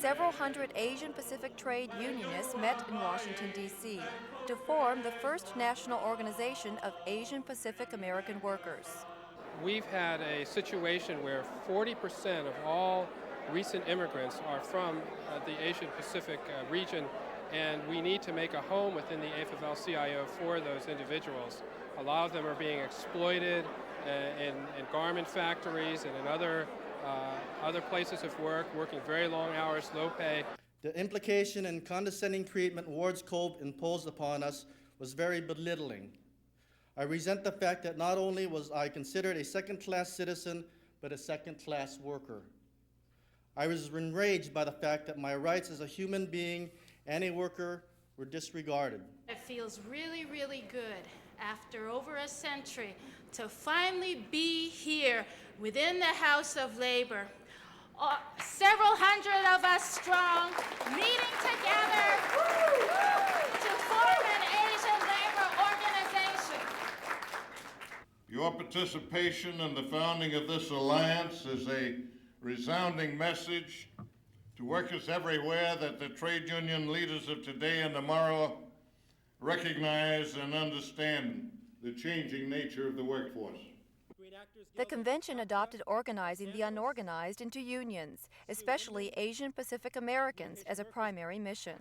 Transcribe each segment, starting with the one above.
several hundred Asian Pacific trade unionists met in Washington, D.C. to form the first national organization of Asian Pacific American workers. We've had a situation where 40% of all recent immigrants are from the Asian Pacific region, and we need to make a home within the AFL-CIO for those individuals. A lot of them are being exploited in garment factories and in other places of work, working very long hours, low pay. The implication and condescending treatment Ward's Code imposed upon us was very belittling. I resent the fact that not only was I considered a second-class citizen, but a second-class worker. I was enraged by the fact that my rights as a human being and a worker were disregarded. It feels really, really good after over a century to finally be here within the House of Labor. Several hundred of us strong, meeting together to form an Asian labor organization. Your participation in the founding of this alliance is a resounding message to workers everywhere that the trade union leaders of today and tomorrow recognize and understand the changing nature of the workforce. The convention adopted organizing the unorganized into unions, especially Asian Pacific Americans, as a primary mission.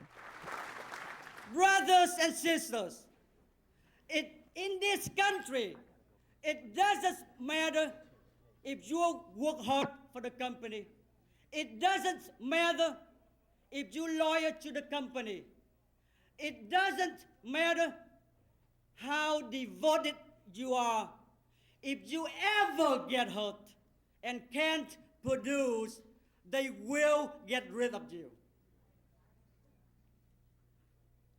Brothers and sisters, in this country, it doesn't matter if you work hard for the company. It doesn't matter if you're loyal to the company. It doesn't matter how devoted you are. If you ever get hurt and can't produce, they will get rid of you.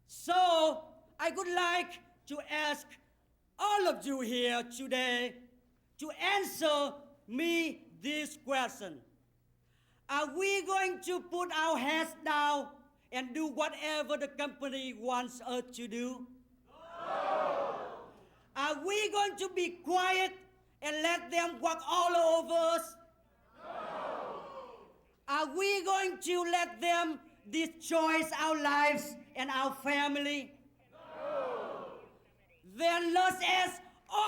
So I would like to ask all of you here today to answer me this question. Are we going to put our heads down and do whatever the company wants us to do? No! Are we going to be quiet and let them walk all over us? No! Are we going to let them destroy our lives and our family? No! Then let's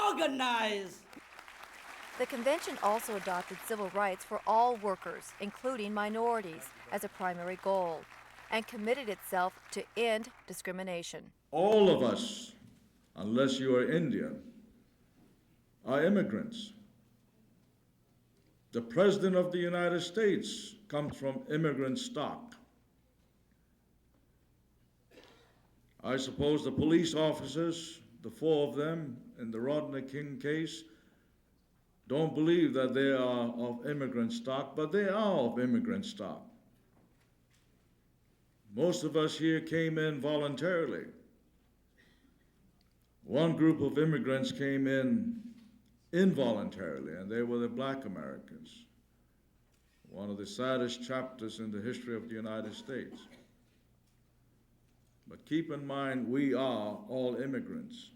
organize. The convention also adopted civil rights for all workers, including minorities, as a primary goal, and committed itself to end discrimination. All of us, unless you are Indian, are immigrants. The President of the United States comes from immigrant stock. I suppose the police officers, the 4 of them in the Rodney King case, don't believe that they are of immigrant stock, but they are of immigrant stock. Most of us here came in voluntarily. One group of immigrants came in involuntarily, and they were the Black Americans, one of the saddest chapters in the history of the United States. But keep in mind, we are all immigrants.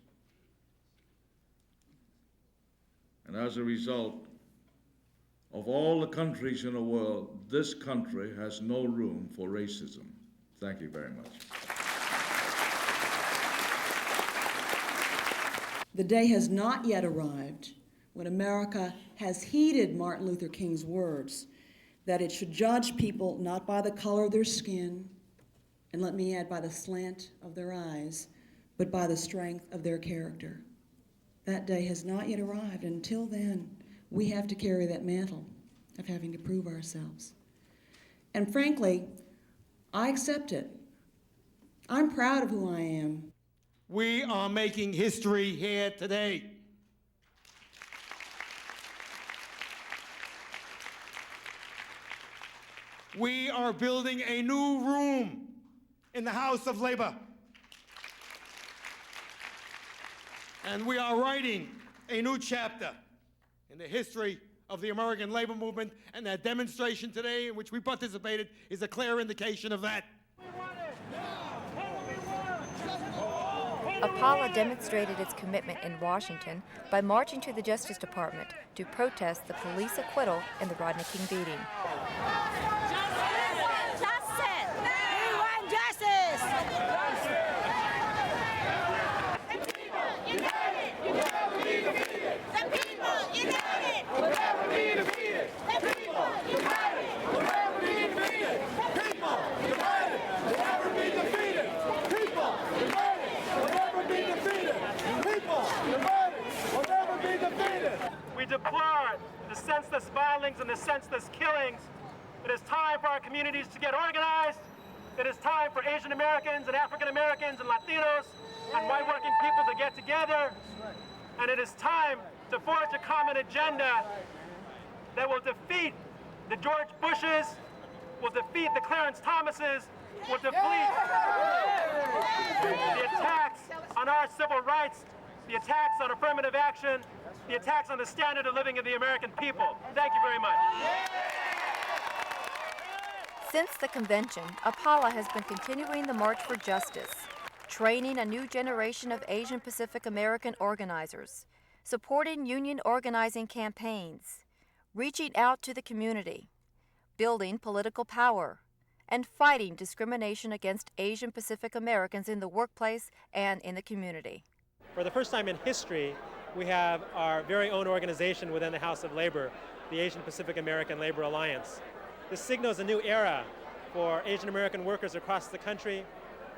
And as a result, of all the countries in the world, this country has no room for racism. Thank you very much. The day has not yet arrived when America has heeded Martin Luther King's words that it should judge people not by the color of their skin, and let me add, by the slant of their eyes, but by the strength of their character. That day has not yet arrived. Until then, we have to carry that mantle of having to prove ourselves. And frankly, I accept it. I'm proud of who I am. We are making history here today. We are building a new room in the House of Labor. And we are writing a new chapter in the history of the American labor movement, and that demonstration today in which we participated is a clear indication of that. APALA demonstrated its commitment in Washington by marching to the Justice Department to protest the police acquittal in the Rodney King beating. Justice! communities to get organized. It is time for Asian Americans and African Americans and Latinos and white working people to get together. And it is time to forge a common agenda that will defeat the George Bushes, will defeat the Clarence Thomases, will defeat the attacks on our civil rights, the attacks on affirmative action, the attacks on the standard of living of the American people. Thank you very much. Since the convention, APALA has been continuing the march for justice, training a new generation of Asian Pacific American organizers, supporting union organizing campaigns, reaching out to the community, building political power, and fighting discrimination against Asian Pacific Americans in the workplace and in the community. For the first time in history, we have our very own organization within the House of Labor, the Asian Pacific American Labor Alliance. This signals a new era for Asian American workers across the country.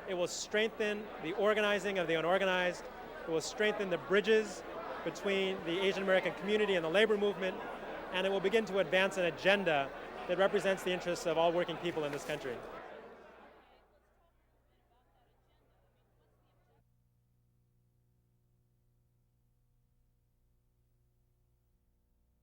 It will strengthen the organizing of the unorganized. It will strengthen the bridges between the Asian American community and the labor movement, and it will begin to advance an agenda that represents the interests of all working people in this country.